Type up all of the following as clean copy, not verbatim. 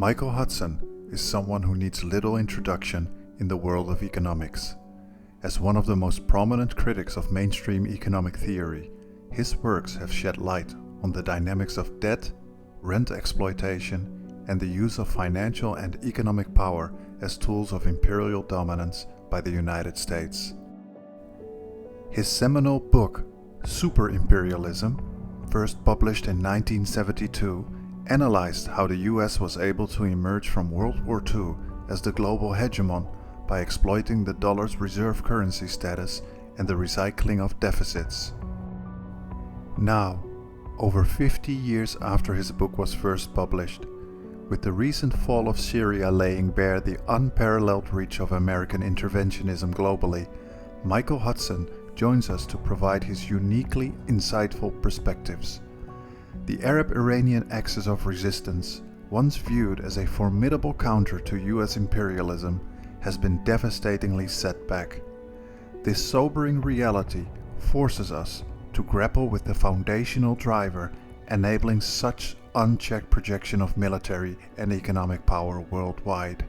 Michael Hudson is someone who needs little introduction in the world of economics. As one of the most prominent critics of mainstream economic theory, his works have shed light on the dynamics of debt, rent exploitation, and the use of financial and economic power as tools of imperial dominance by the United States. His seminal book, Super Imperialism, first published in 1972, analyzed how the US was able to emerge from World War II as the global hegemon by exploiting the dollar's reserve currency status and the recycling of deficits. Now, over 50 years after his book was first published, with the recent fall of Syria laying bare the unparalleled reach of American interventionism globally, Michael Hudson joins us to provide his uniquely insightful perspectives. The Arab-Iranian axis of resistance, once viewed as a formidable counter to US imperialism, has been devastatingly set back. This sobering reality forces us to grapple with the foundational driver enabling such unchecked projection of military and economic power worldwide.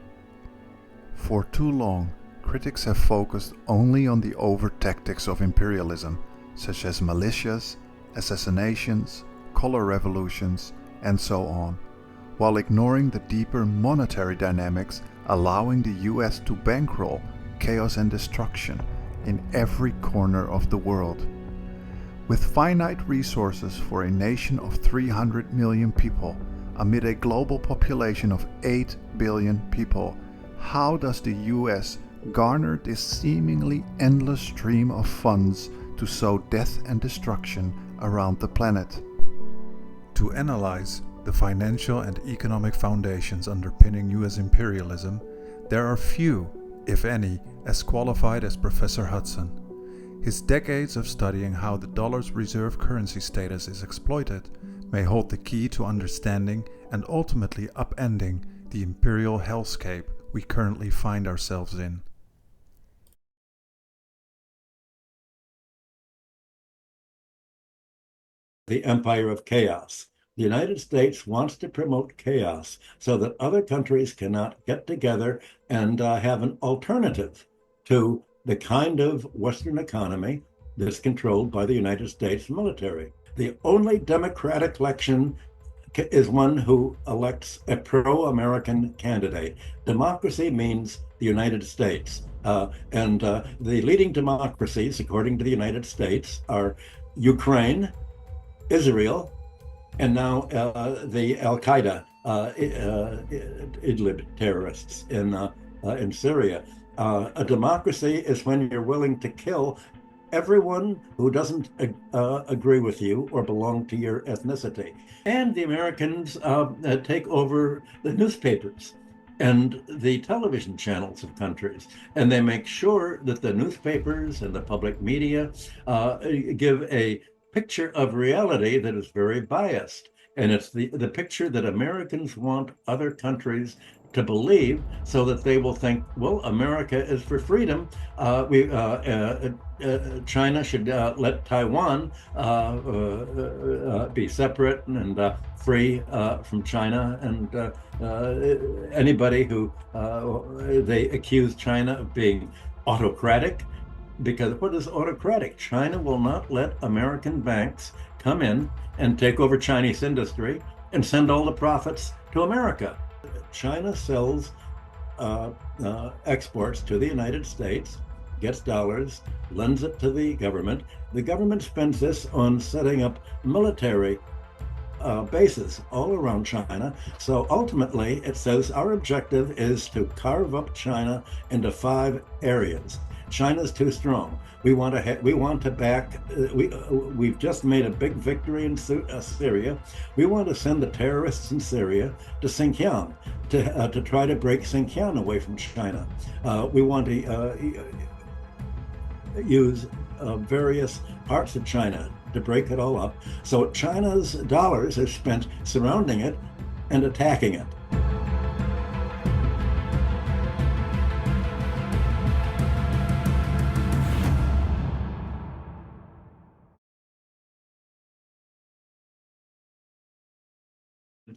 For too long, critics have focused only on the overt tactics of imperialism, such as militias, assassinations, color revolutions, and so on, while ignoring the deeper monetary dynamics allowing the US to bankroll chaos and destruction in every corner of the world. With finite resources for a nation of 300 million people, amid a global population of 8 billion people, how does the US garner this seemingly endless stream of funds to sow death and destruction around the planet? To analyze the financial and economic foundations underpinning US imperialism, there are few, if any, as qualified as Professor Hudson. His decades of studying how the dollar's reserve currency status is exploited may hold the key to understanding and ultimately upending the imperial hellscape we currently find ourselves in. The empire of chaos. The United States wants to promote chaos so that other countries cannot get together and have an alternative to the kind of Western economy that's controlled by the United States military. The only democratic election is one who elects a pro-American candidate. Democracy means the United States. The leading democracies, according to the United States, are Ukraine, Israel, and now the Al-Qaeda Idlib terrorists in Syria. A democracy is when you're willing to kill everyone who doesn't agree with you or belong to your ethnicity. And the Americans take over the newspapers and the television channels of countries, and they make sure that the newspapers and the public media give a picture of reality that is very biased. And it's the picture that Americans want other countries to believe so that they will think, well, America is for freedom. China should let Taiwan be separate and free from China. And anybody who they accuse China of being autocratic, because what is autocratic? China will not let American banks come in and take over Chinese industry and send all the profits to America. China sells exports to the United States, gets dollars, lends it to the government. The government spends this on setting up military bases all around China. So ultimately, it says our objective is to carve up China into 5 areas. China's too strong. We want to back. We've just made a big victory in Syria. We want to send the terrorists in Syria to Xinjiang to try to break Xinjiang away from China. We want to use various parts of China to break it all up. So China's dollars are spent surrounding it and attacking it.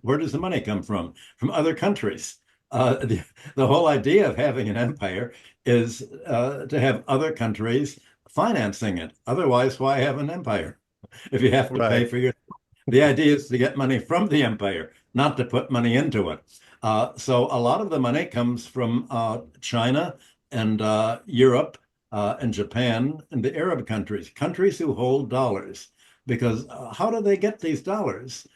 Where does the money come from? From other countries. The whole idea of having an empire is to have other countries financing it. Otherwise, why have an empire if you have to pay Right. for your? The idea is to get money from the empire, not to put money into it. So a lot of the money comes from China and Europe and Japan and the Arab countries, countries who hold dollars. Because how do they get these dollars?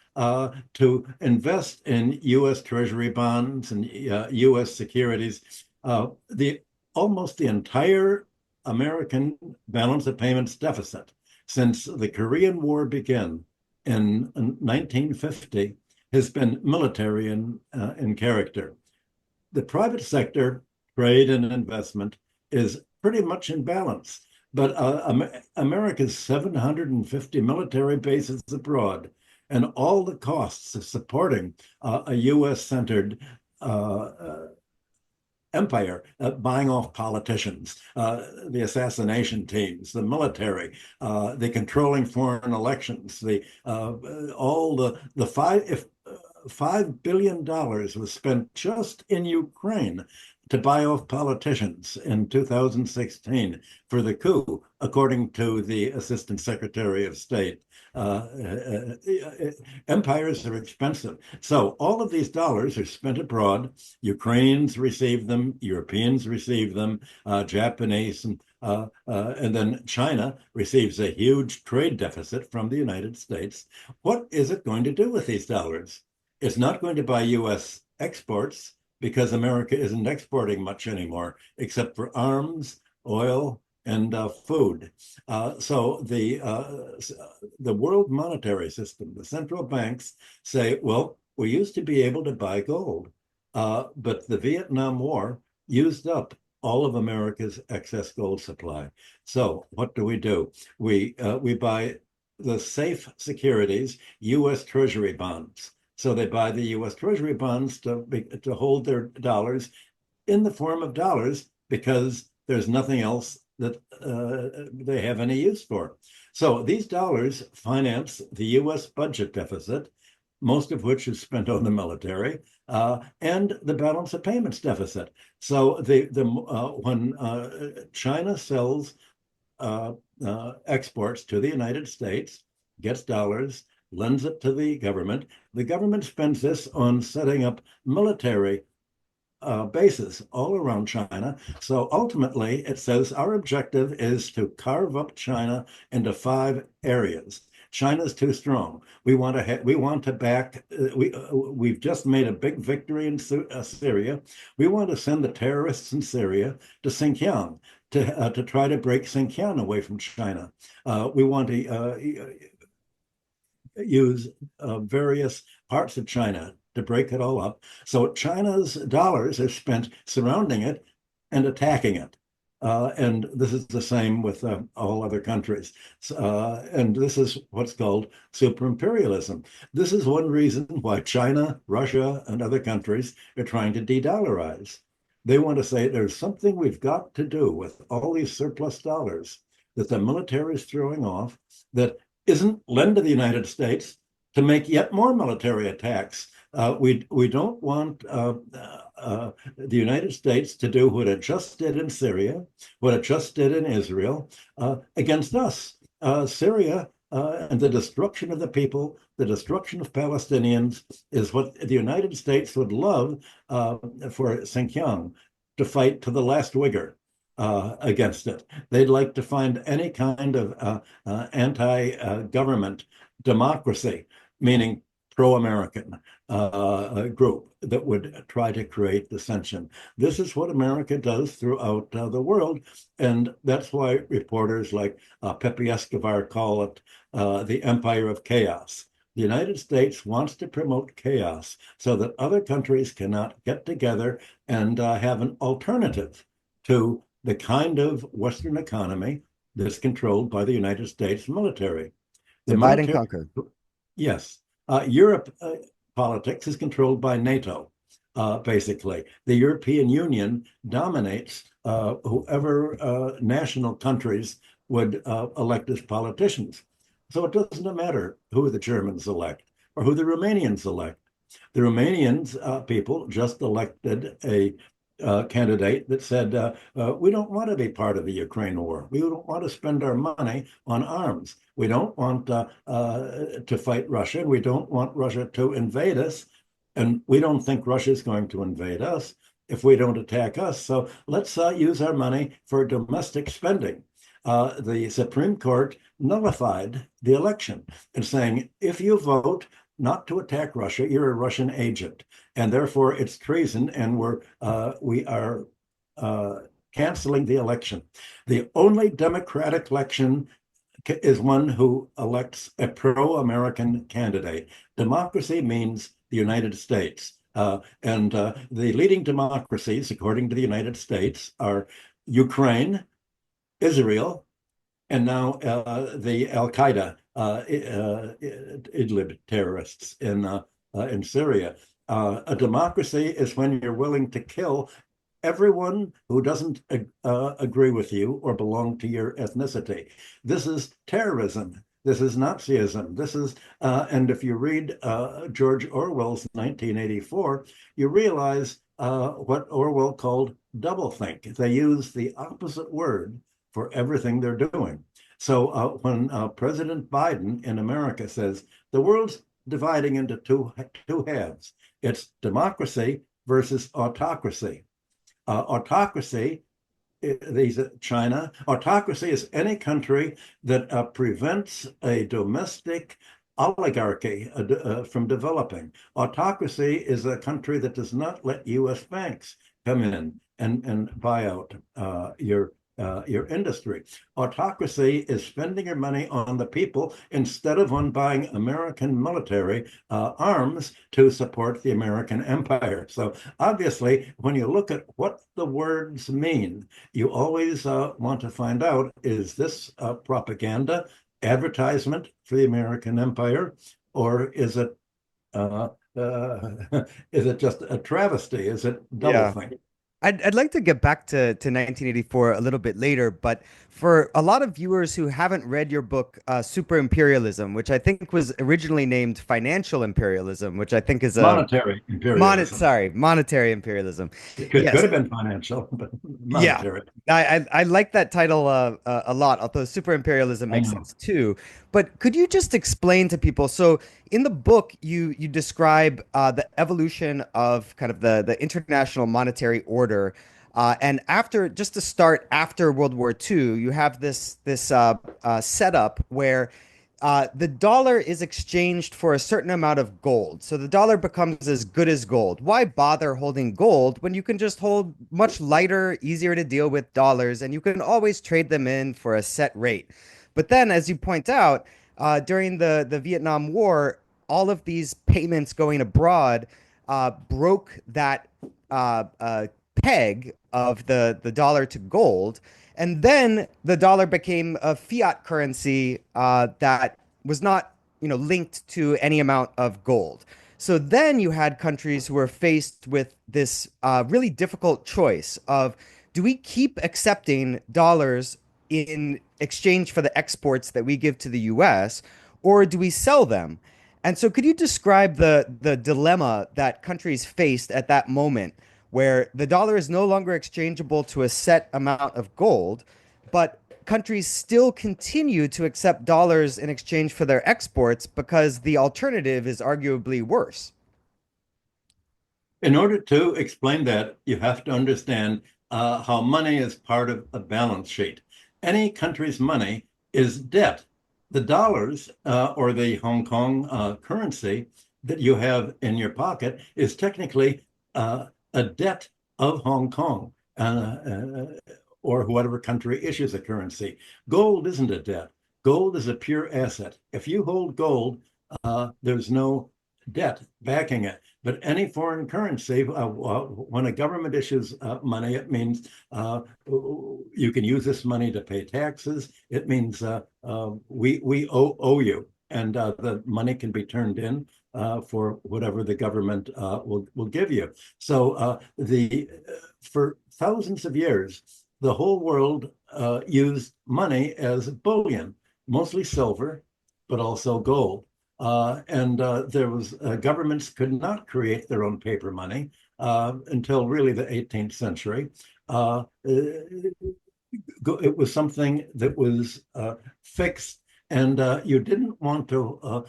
To invest in U.S. Treasury bonds and U.S. securities. The almost the entire American balance of payments deficit since the Korean War began in 1950 has been military in character. The private sector, trade and investment, is pretty much in balance. But America's 750 military bases abroad and all the costs of supporting a US centered empire, buying off politicians, the assassination teams, the military, the controlling foreign elections, the all the five if $5 billion was spent just in Ukraine to buy off politicians in 2016 for the coup, according to the Assistant Secretary of State. Uh, uh, Empires are expensive. So all of these dollars are spent abroad. Ukrainians receive them, Europeans receive them, Japanese, and then China receives a huge trade deficit from the United States. What is it going to do with these dollars? It's not going to buy U.S. exports because America isn't exporting much anymore, except for arms, oil, and food. So the world monetary system, the central banks say, well, we used to be able to buy gold, but the Vietnam War used up all of America's excess gold supply. So what do? We buy the safe securities, U.S. Treasury bonds. So they buy the U.S. Treasury bonds to hold their dollars in the form of dollars because there's nothing else that they have any use for. So these dollars finance the U.S. budget deficit, most of which is spent on the military, and the balance of payments deficit. So when China sells exports to the United States, gets dollars, lends it to the government spends this on setting up military bases all around China. So ultimately, it says our objective is to carve up China into 5 areas. China's too strong. We want to back. We've just made a big victory in Syria. We want to send the terrorists in Syria to Xinjiang to try to break Xinjiang away from China. We want to use various parts of China to break it all up. So China's dollars are spent surrounding it and attacking it. And this is the same with all other countries. And this is what's called super imperialism. This is one reason why China, Russia, and other countries are trying to de-dollarize. They want to say there's something we've got to do with all these surplus dollars that the military is throwing off that isn't lend to the United States to make yet more military attacks. We don't want the United States to do what it just did in Syria, what it just did in Israel, against us. Syria and the destruction of the people, the destruction of Palestinians is what the United States would love for Xinjiang to fight to the last Uyghur. Against it. They'd like to find any kind of anti-government democracy, meaning pro-American group that would try to create dissension. This is what America does throughout the world, and that's why reporters like Pepe Escobar call it the empire of chaos. The United States wants to promote chaos so that other countries cannot get together and have an alternative to the kind of Western economy that's controlled by the United States military. The Divide and military, conquer. yes. Europe politics is controlled by NATO, basically. The European Union dominates whoever national countries would elect as politicians. So it doesn't matter who the Germans elect or who the Romanians elect. The Romanians people just elected a candidate that said, we don't want to be part of the Ukraine war. We don't want to spend our money on arms. We don't want to fight Russia. We don't want Russia to invade us. And we don't think Russia is going to invade us if we don't attack us. So let's use our money for domestic spending. The Supreme Court nullified the election and saying, if you vote not to attack Russia, you're a Russian agent, and therefore it's treason, and we are canceling the election. The only democratic election is one who elects a pro-American candidate. Democracy means the United States. And the leading democracies, according to the United States, are Ukraine, Israel, and now the Al-Qaeda Idlib terrorists in Syria. A democracy is when you're willing to kill everyone who doesn't agree with you or belong to your ethnicity. This is terrorism. This is Nazism. This is, and if you read George Orwell's 1984, you realize what Orwell called doublethink. They use the opposite word for everything they're doing. So when President Biden in America says the world's dividing into two halves, it's democracy versus autocracy. Autocracy, China. Autocracy is any country that prevents a domestic oligarchy from developing. Autocracy is a country that does not let U.S. banks come in and buy out your industry. Autocracy is spending your money on the people instead of on buying American military arms to support the American empire. So obviously, when you look at what the words mean, you always want to find out, is this propaganda, advertisement for the American empire, or is it just a travesty? Is it doublethink? I'd like to get back to 1984 a little bit later, but for a lot of viewers who haven't read your book, Super Imperialism, which I think was originally named Financial Imperialism, which I think is a Monetary imperialism. monetary imperialism. It could Yes, have been financial, but yeah. monetary. I like that title a lot, although super imperialism I makes know. sense too. But could you just explain to people? So in the book, you describe the evolution of kind of the international monetary order, and after just to start after World War II, you have this setup where the dollar is exchanged for a certain amount of gold. So the dollar becomes as good as gold. Why bother holding gold when you can just hold much lighter, easier to deal with dollars, and you can always trade them in for a set rate? But then, as you point out, during the Vietnam War, all of these payments going abroad broke that peg of the dollar to gold. And then the dollar became a fiat currency that was not, linked to any amount of gold. So then you had countries who were faced with this really difficult choice of, do we keep accepting dollars in exchange for the exports that we give to the US, or do we sell them? And so could you describe the dilemma that countries faced at that moment, where the dollar is no longer exchangeable to a set amount of gold, but countries still continue to accept dollars in exchange for their exports because the alternative is arguably worse? In order to explain that, you have to understand how money is part of a balance sheet. Any country's money is debt. The dollars or the Hong Kong currency that you have in your pocket is technically a debt of Hong Kong or whatever country issues a currency. Gold isn't a debt. Gold is a pure asset. If you hold gold, there's no debt backing it. But any foreign currency, when a government issues money, it means you can use this money to pay taxes. It means we owe you, and the money can be turned in for whatever the government will give you. So for thousands of years, the whole world used money as bullion, mostly silver, but also gold. and there was governments could not create their own paper money until really the 18th century. It was something that was fixed, and you didn't want to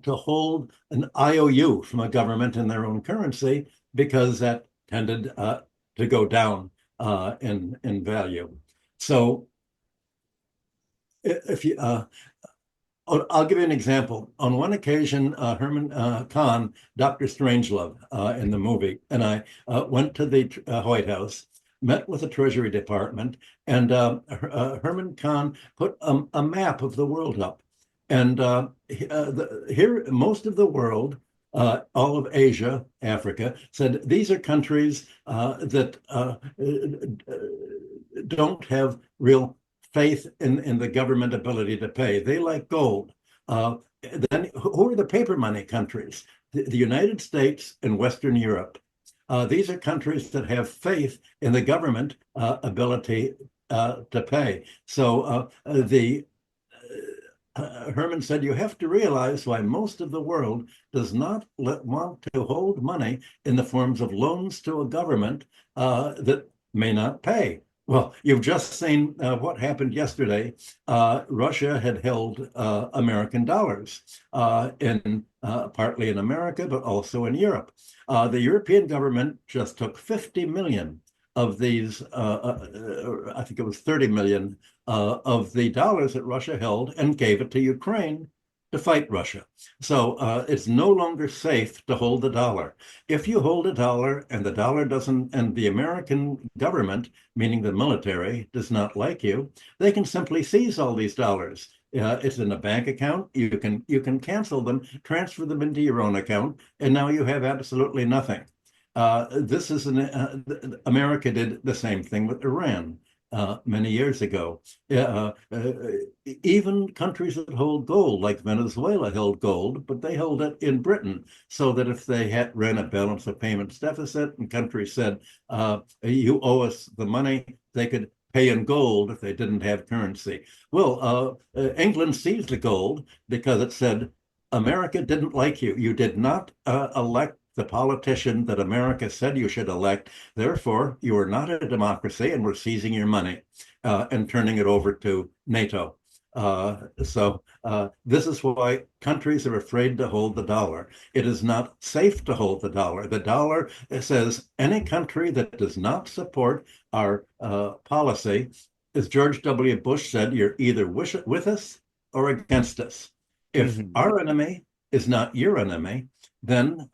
hold an IOU from a government in their own currency because that tended to go down in value. So if you I'll give you an example. On one occasion, Herman Kahn, Dr. Strangelove in the movie, and I went to the White House, met with the Treasury Department, and Herman Kahn put a map of the world up. And here, most of the world, all of Asia, Africa, said these are countries that don't have real faith in the government ability to pay. They like gold. Then who are the paper money countries? The United States and Western Europe. These are countries that have faith in the government ability to pay. So the Herman said, you have to realize why most of the world does not want to hold money in the forms of loans to a government that may not pay. Well, you've just seen what happened yesterday. Russia had held American dollars in partly in America, but also in Europe. The European government just took 50 million of these, I think it was 30 million of the dollars that Russia held and gave it to Ukraine to fight Russia. So it's no longer safe to hold the dollar. If you hold a dollar and the dollar doesn't, and the American government, meaning the military, does not like you, they can simply seize all these dollars. It's in a bank account. You can cancel them, transfer them into your own account, and now you have absolutely nothing. This is America did the same thing with Iran many years ago. Even countries that hold gold, like Venezuela, held gold, but they held it in Britain, so that if they ran a balance of payments deficit and countries said, you owe us the money, they could pay in gold if they didn't have currency. Well, England seized the gold because it said, America didn't like you. You did not elect the politician that America said you should elect. Therefore, you are not a democracy, and we're seizing your money and turning it over to NATO. So this is why countries are afraid to hold the dollar. It is not safe to hold the dollar. The dollar says any country that does not support our policy, as George W. Bush said, you're either with us or against us. If Mhm. our enemy is not your enemy, then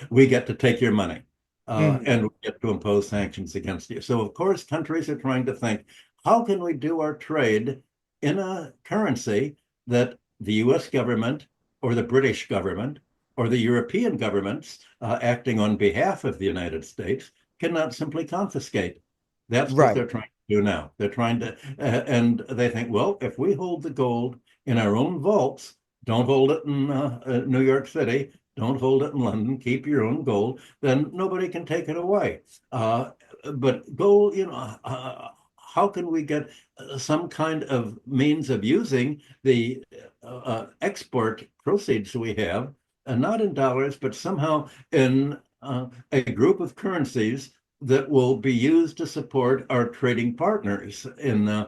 we get to take your money Mhm. and we get to impose sanctions against you. So, of course, countries are trying to think, how can we do our trade in a currency that the US government or the British government or the European governments acting on behalf of the United States cannot simply confiscate? That's what Right. they're trying to do now. They're trying to, and they think, well, if we hold the gold in our own vaults, don't hold it in New York City, don't hold it in London, keep your own gold, then nobody can take it away. But gold, how can we get some kind of means of using the export proceeds we have, not in dollars, but somehow in a group of currencies that will be used to support our trading partners in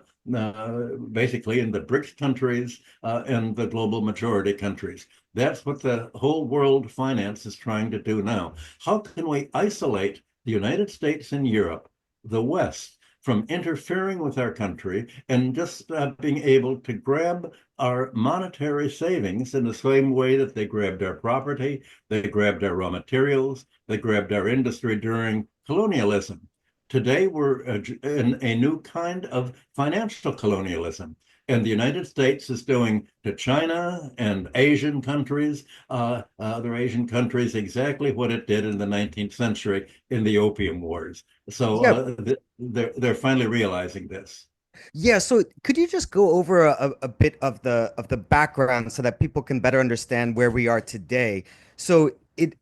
basically in the BRICS countries and the global majority countries. That's what the whole world finance is trying to do now. How can we isolate the United States and Europe, the West, from interfering with our country and just being able to grab our monetary savings in the same way that they grabbed our property, they grabbed our raw materials, they grabbed our industry during colonialism. Today, we're in a new kind of financial colonialism. And the United States is doing to China and Asian countries, other Asian countries, exactly what it did in the 19th century in the Opium Wars. So Yeah. they're finally realizing this. Yeah, so could you just go over a bit of the background so that people can better understand where we are today? So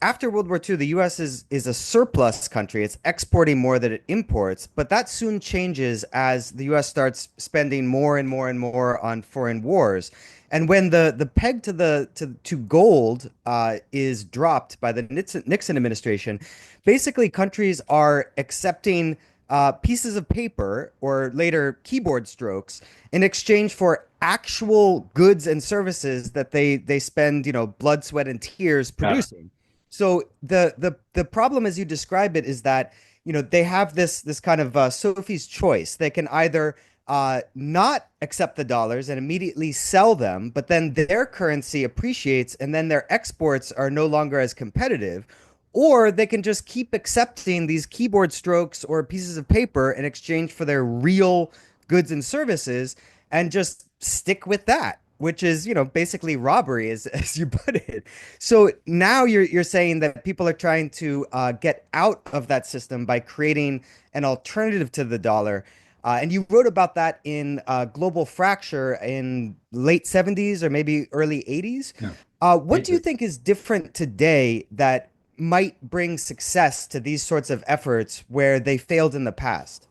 after World War II, the US is a surplus country. It's exporting more than it imports, but that soon changes as the US starts spending more and more and more on foreign wars. And when the peg to gold is dropped by the Nixon administration, basically countries are accepting pieces of paper or later keyboard strokes in exchange for actual goods and services that they spend, blood, sweat, and tears Got it. producing. So the problem as you describe it is that they have this kind of Sophie's choice. They can either not accept the dollars and immediately sell them, but then their currency appreciates and then their exports are no longer as competitive. Or they can just keep accepting these keyboard strokes or pieces of paper in exchange for their real goods and services and just stick with that, which is, basically robbery, as you put it. So now you're saying that people are trying to get out of that system by creating an alternative to the dollar. And you wrote about that in Global Fracture in late 70s or maybe early 80s. Yeah. What do you think is different today that might bring success to these sorts of efforts where they failed in the past?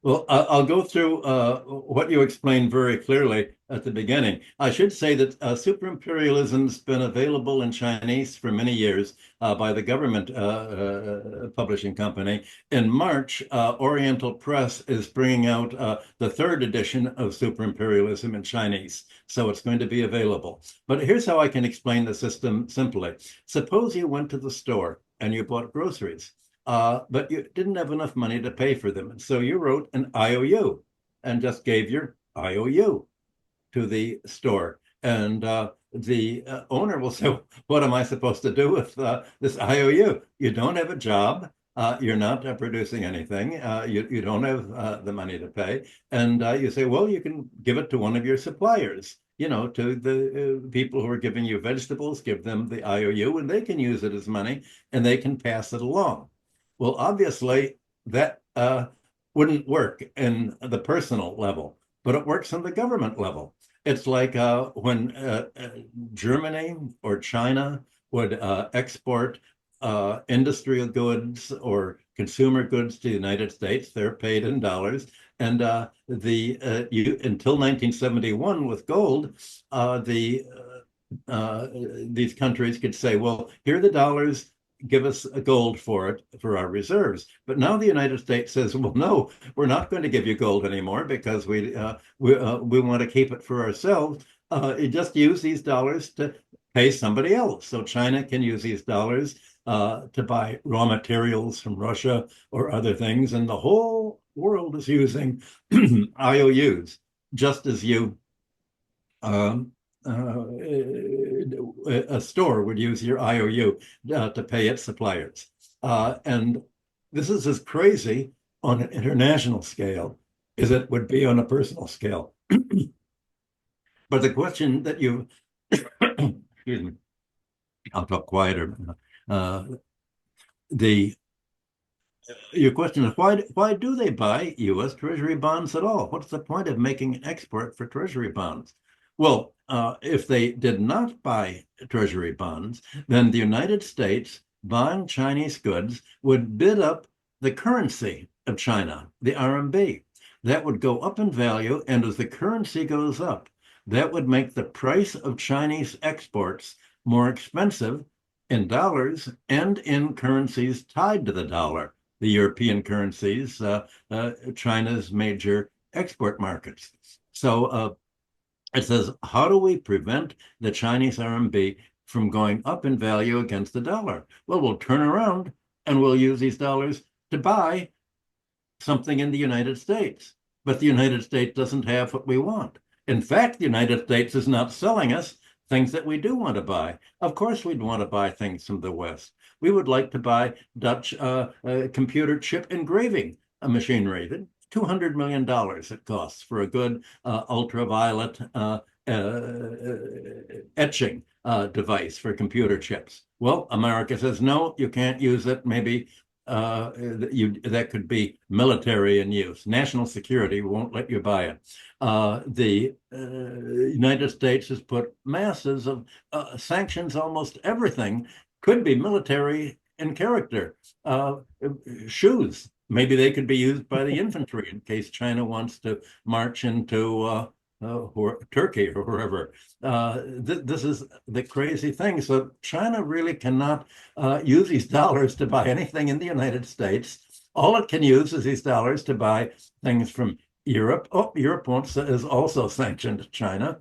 Well, I'll go through what you explained very clearly at the beginning. I should say that super imperialism's been available in Chinese for many years by the government publishing company. In March, Oriental Press is bringing out the third edition of super imperialism in Chinese. So it's going to be available. But here's how I can explain the system simply. Suppose you went to the store and you bought groceries. But you didn't have enough money to pay for them. And so you wrote an IOU and just gave your IOU to the store. And the owner will say, what am I supposed to do with this IOU? You don't have a job. You're not producing anything. You don't have the money to pay. And you say, well, you can give it to one of your suppliers. To the people who are giving you vegetables, give them the IOU and they can use it as money and they can pass it along. Well, obviously, that wouldn't work in the personal level, but it works on the government level. It's like when Germany or China would export industrial goods or consumer goods to the United States, they're paid in dollars. And until 1971 with gold, these countries could say, well, here are the dollars, give us a gold for it for our reserves. But now the United States says, well, no, we're not going to give you gold anymore because we want to keep it for ourselves. You just use these dollars to pay somebody else. So China can use these dollars to buy raw materials from Russia or other things. And the whole world is using IOUs, just as you um, a store would use your IOU to pay its suppliers. And this is as crazy on an international scale as it would be on a personal scale. But the question that you, excuse me, I'll talk quieter. Uh, the Your question is why do they buy U.S. Treasury bonds at all? What's the point of making an export for Treasury bonds? Well, if they did not buy Treasury bonds, then the United States buying Chinese goods would bid up the currency of China, the RMB. That would go up in value, and as the currency goes up, that would make the price of Chinese exports more expensive in dollars and in currencies tied to the dollar, the European currencies, China's major export markets. So it says, how do we prevent the Chinese RMB from going up in value against the dollar? Well, we'll turn around and we'll use these dollars to buy something in the United States. But the United States doesn't have what we want. In fact, the United States is not selling us things that we do want to buy. Of course, we'd want to buy things from the West. We would like to buy Dutch computer chip engraving machinery. $200 million it costs for a good ultraviolet etching device for computer chips. Well, America says, no, you can't use it. Maybe that could be military in use. National security won't let you buy it. The United States has put masses of sanctions. Almost everything could be military in character. Shoes, maybe they could be used by the infantry in case China wants to march into or Turkey or wherever. This is the crazy thing. So China really cannot use these dollars to buy anything in the United States. All it can use is these dollars to buy things from Europe. Oh, Europe wants is also sanctioned China.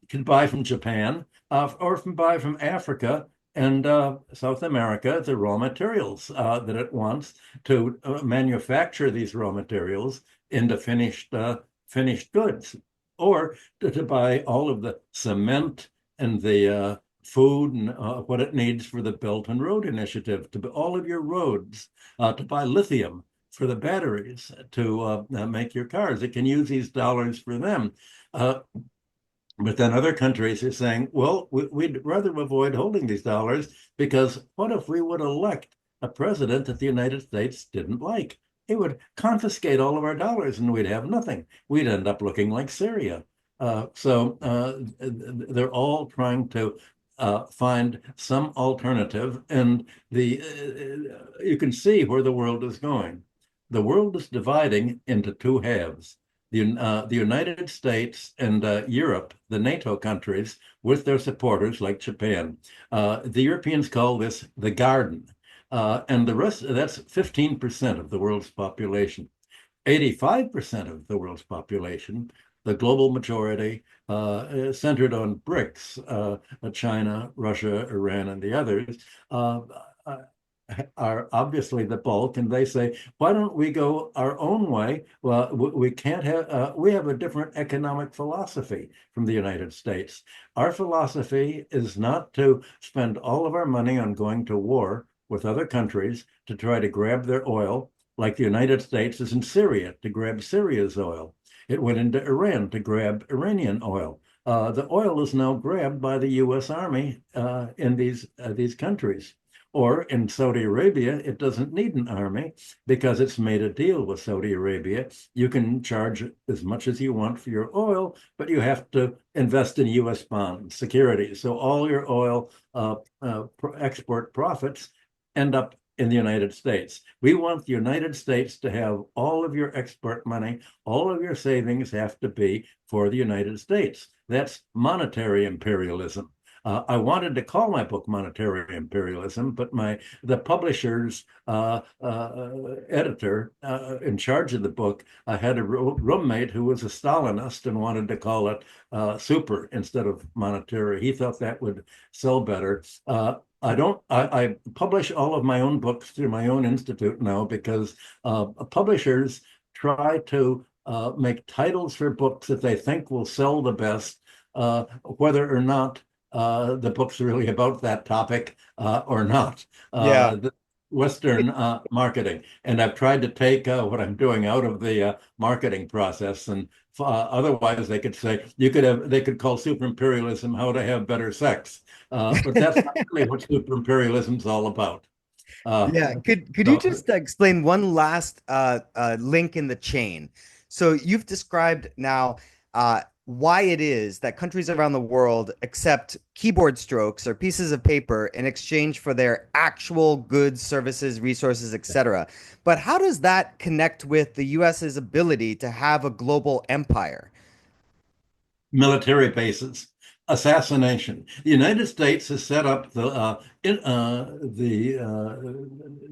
Can buy from Japan or buy from Africa and South America the raw materials that it wants to manufacture these raw materials into finished goods, or to buy all of the cement and the food and what it needs for the Belt and Road Initiative, to all of your roads, to buy lithium for the batteries to make your cars. It can use these dollars for them. But then other countries are saying, well, we'd rather avoid holding these dollars because what if we would elect a president that the United States didn't like? It would confiscate all of our dollars and we'd have nothing. We'd end up looking like Syria. They're all trying to find some alternative, and you can see where the world is going. The world is dividing into two halves. The United States and Europe, the NATO countries, with their supporters like Japan. The Europeans call this the garden. And the rest, that's 15% of the world's population. 85% of the world's population, the global majority, centered on BRICS, China, Russia, Iran, and the others, are obviously the bulk, and they say, why don't we go our own way? Well, we can't have, we have a different economic philosophy from the United States. Our philosophy is not to spend all of our money on going to war with other countries to try to grab their oil, like the United States is in Syria to grab Syria's oil. It went into Iran to grab Iranian oil. The oil is now grabbed by the U.S. Army in these countries. Or in Saudi Arabia, it doesn't need an army because it's made a deal with Saudi Arabia. You can charge as much as you want for your oil, but you have to invest in U.S. bonds, securities. So all your oil export profits end up in the United States. We want the United States to have all of your export money, all of your savings have to be for the United States. That's monetary imperialism. I wanted to call my book Monetary Imperialism, but the publisher's editor in charge of the book had a roommate who was a Stalinist and wanted to call it super instead of monetary. He thought that would sell better. I publish all of my own books through my own institute now because publishers try to make titles for books that they think will sell the best, whether or not the book's really about that topic or not. Yeah. The Western marketing. And I've tried to take what I'm doing out of the marketing process. And otherwise, they could say they could call super imperialism how to have better sex. But that's not really what super imperialism is all about. Yeah, could you So just explain one last link in the chain? So you've described now why it is that countries around the world accept keyboard strokes or pieces of paper in exchange for their actual goods, services, resources, etc. But how does that connect with the US's ability to have a global empire? military bases, assassination. The United States has set up the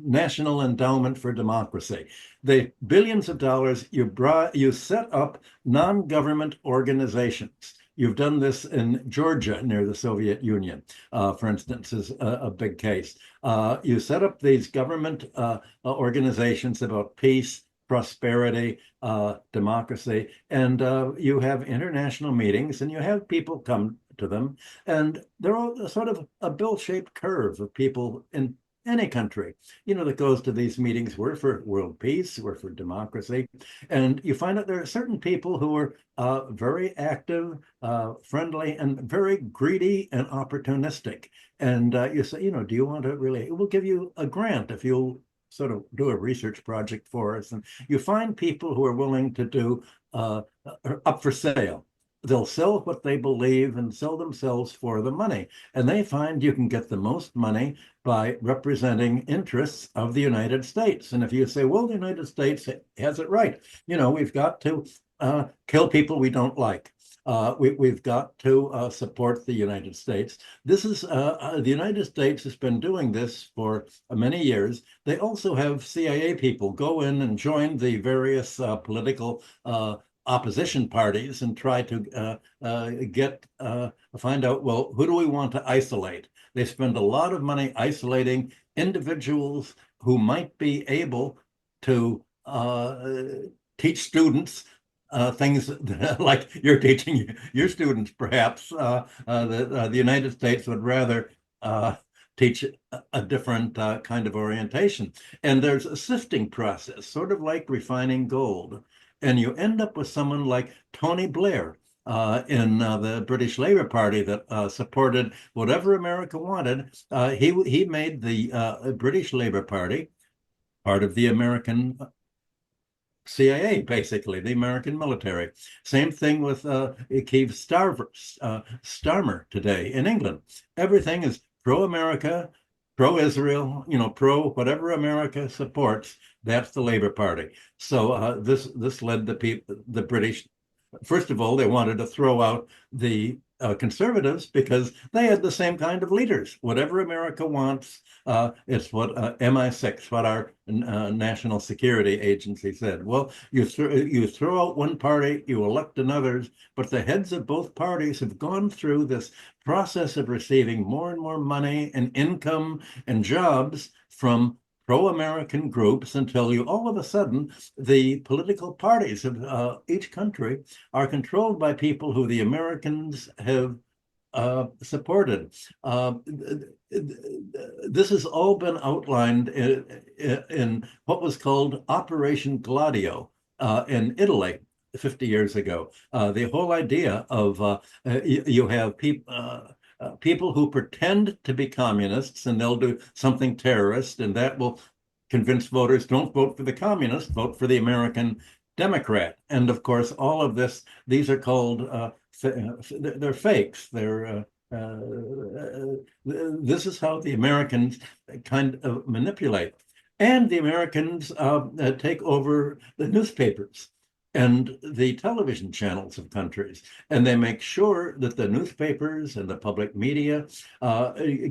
National Endowment for Democracy. The billions of dollars you set up non-government organizations. You've done this in Georgia near the Soviet Union, for instance, is a big case. You set up these government organizations about peace, prosperity, democracy, and you have international meetings and you have people come to them, and they're all sort of a bill-shaped curve of people in any country, that goes to these meetings. We're for world peace, we're for democracy, and you find out there are certain people who are very active, friendly, and very greedy and opportunistic. And you say, do you want to really, we'll give you a grant if you'll sort of do a research project for us. And you find people who are willing to do up for sale. They'll sell what they believe and sell themselves for the money. And they find you can get the most money by representing interests of the United States. And if you say, well, the United States has it right, we've got to kill people we don't like. We've got to support the United States. This is the United States has been doing this for many years. They also have CIA people go in and join the various political opposition parties and try to find out, well, who do we want to isolate? They spend a lot of money isolating individuals who might be able to teach students things like you're teaching your students, perhaps. The United States would rather teach a different kind of orientation. And there's a sifting process, sort of like refining gold. And you end up with someone like Tony Blair in the British Labour Party that supported whatever America wanted. He made the British Labour Party part of the American CIA, basically, the American military. Same thing with Keith Starmer today in England. Everything is pro-America, pro-Israel, pro whatever America supports. That's the Labour Party. So this led the British. First of all, they wanted to throw out the conservatives because they had the same kind of leaders. Whatever America wants, it's what MI6, what our national security agency said. Well, you throw out one party, you elect another, but the heads of both parties have gone through this process of receiving more and more money and income and jobs from pro-American groups until you all of a sudden the political parties of each country are controlled by people who the Americans have supported. This has all been outlined in what was called Operation Gladio in Italy 50 years ago. The whole idea of you have people who pretend to be communists and they'll do something terrorist, and that will convince voters don't vote for the communist, vote for the American Democrat. And of course, all of these are called they're fakes. This is how the Americans kind of manipulate. And the Americans take over the newspapers and the television channels of countries. And they make sure that the newspapers and the public media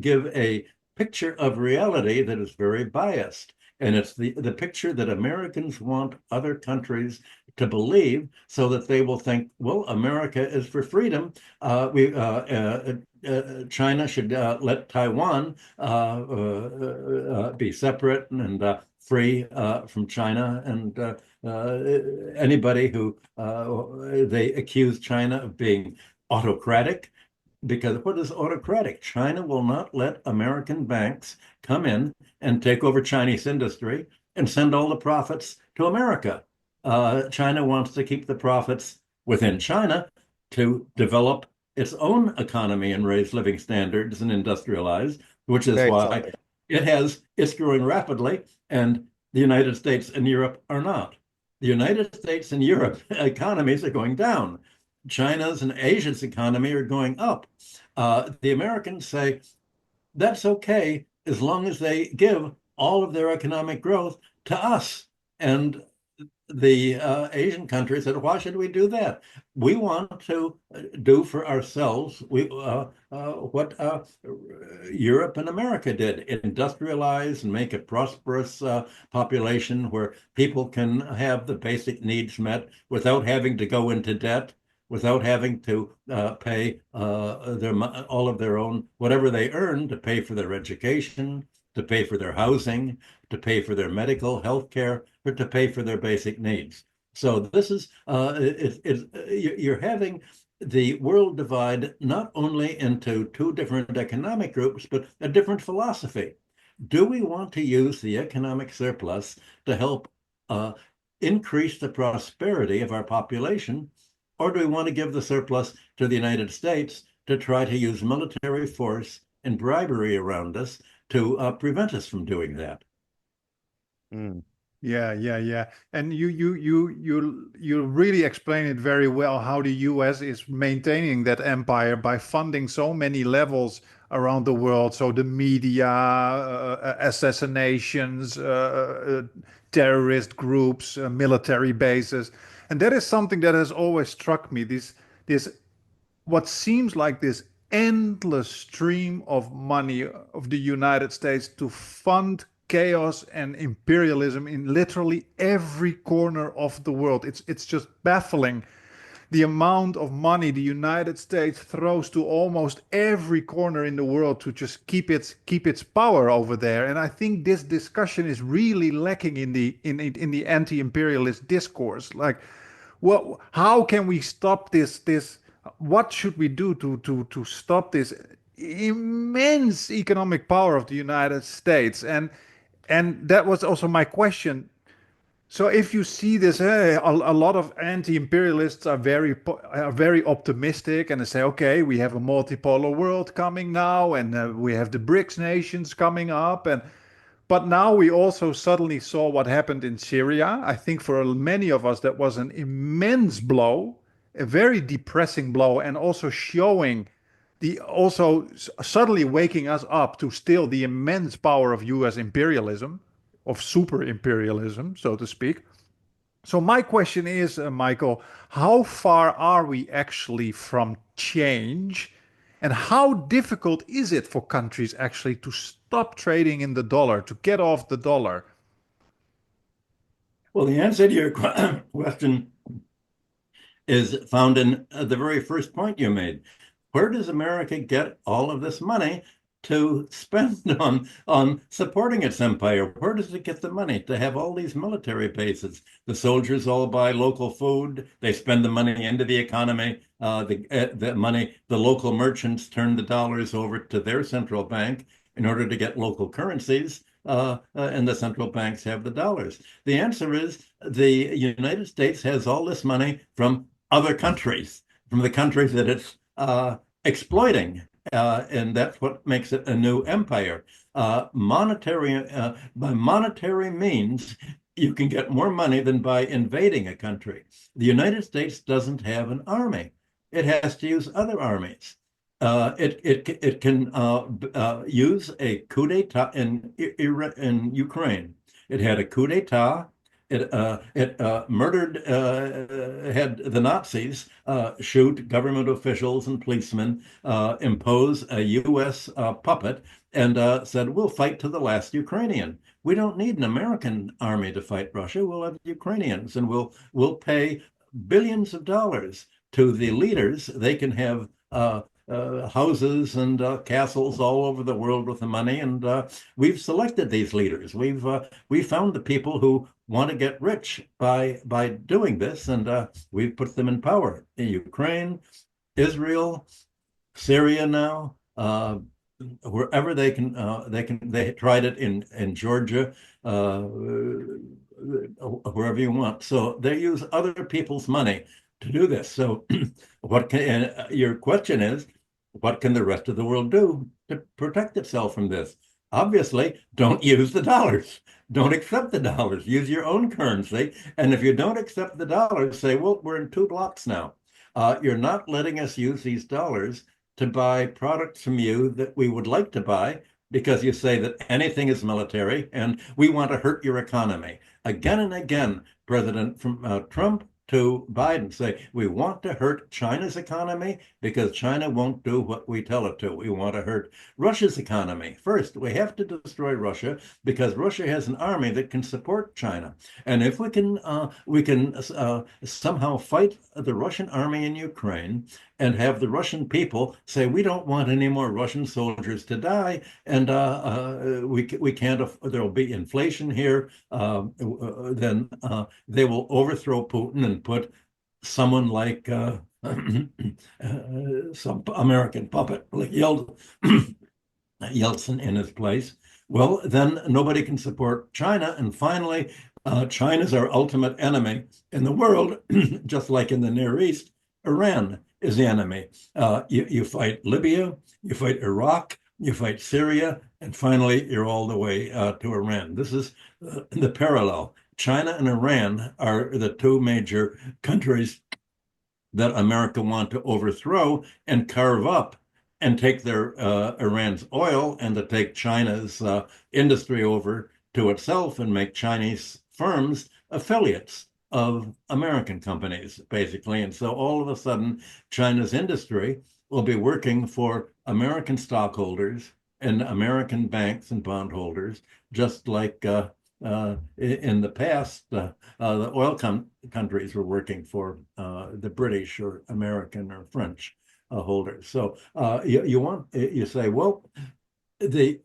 give a picture of reality that is very biased. And it's the picture that Americans want other countries to believe so that they will think, well, America is for freedom. China should let Taiwan be separate and free from China. And anybody who they accuse China of being autocratic, because what is autocratic? China will not let American banks come in and take over Chinese industry and send all the profits to America. China wants to keep the profits within China to develop its own economy and raise living standards and industrialize, which is Very why selfish. it's growing rapidly, and the United States and Europe are not. The United States and Europe economies are going down. China's and Asia's economy are going up. The Americans say that's okay as long as they give all of their economic growth to us. And the Asian countries said, why should we do that? We want to do for ourselves what Europe and America did, industrialize and make a prosperous population where people can have the basic needs met without having to go into debt, without having to pay all of their own, whatever they earn to pay for their education, to pay for their housing, to pay for their medical health care, or to pay for their basic needs. So this is, you're having the world divide not only into two different economic groups, but a different philosophy. Do we want to use the economic surplus to help increase the prosperity of our population, or do we want to give the surplus to the United States to try to use military force and bribery around us to prevent us from doing that? Mm. Yeah. And you really explain it very well how the US is maintaining that empire by funding so many levels around the world. So the media, assassinations, terrorist groups, military bases. And that is something that has always struck me, this what seems like this endless stream of money of the United States to fund chaos and imperialism in literally every corner of the world. It's just baffling the amount of money the United States throws to almost every corner in the world to just keep its power over there. And I think this discussion is really lacking in the anti-imperialist discourse. Like, well, how can we stop this? What should we do to stop this immense economic power of the United States? And that was also my question. So if you see this, a lot of anti-imperialists are very optimistic, and they say, okay, we have a multipolar world coming now, and we have the BRICS nations coming up, and but now we also suddenly saw what happened in Syria. I think for many of us that was an immense blow, a very depressing blow, and also showing the also suddenly waking us up to still the immense power of U.S. imperialism, of super imperialism, so to speak. So my question is, Michael, how far are we actually from change? And how difficult is it for countries actually to stop trading in the dollar, to get off the dollar? Well, the answer to your question is found in the very first point you made. Where does America get all of this money to spend on supporting its empire? Where does it get the money to have all these military bases? The soldiers all buy local food. They spend the money into the economy. The money, the local merchants turn the dollars over to their central bank in order to get local currencies. And the central banks have the dollars. The answer is the United States has all this money from other countries, from the countries that it's exploiting. And that's what makes it a new empire. By monetary means, you can get more money than by invading a country. The United States doesn't have an army. It has to use other armies. It can use a coup d'état in Ukraine. It had a coup d'état. It murdered, had the Nazis shoot government officials and policemen, impose a U.S. Puppet, and said, we'll fight to the last Ukrainian. We don't need an American army to fight Russia. We'll have Ukrainians, and we'll pay billions of dollars to the leaders. They can have houses and castles all over the world with the money, and we've selected these leaders. We found the people who want to get rich by doing this, and we've put them in power in Ukraine, Israel, Syria now. Wherever they tried it in Georgia, wherever you want. So they use other people's money to do this. So your question is, what can the rest of the world do to protect itself from this? Obviously, don't use the dollars. Don't accept the dollars. Use your own currency. And if you don't accept the dollars, say, well, we're in two blocks now. You're not letting us use these dollars to buy products from you that we would like to buy because you say that anything is military and we want to hurt your economy. Again and again, President from Trump to Biden say, we want to hurt China's economy because China won't do what we tell it to. We want to hurt Russia's economy. First, we have to destroy Russia because Russia has an army that can support China. And if we can somehow fight the Russian army in Ukraine and have the Russian people say, we don't want any more Russian soldiers to die, and we can't, there'll be inflation here, then they will overthrow Putin and put someone like some American puppet like Yeltsin in his place. Well, then nobody can support China. And finally, China's our ultimate enemy in the world, just like in the Near East. Iran is the enemy. You fight Libya, you fight Iraq, you fight Syria, and finally you're all the way to Iran. This is the parallel. China and Iran are the two major countries that America want to overthrow and carve up and take their Iran's oil and to take China's industry over to itself and make Chinese firms affiliates of American companies, basically. And so all of a sudden, China's industry will be working for American stockholders and American banks and bondholders, just like in the past, the oil countries were working for the British or American or French holders. So you say, well, the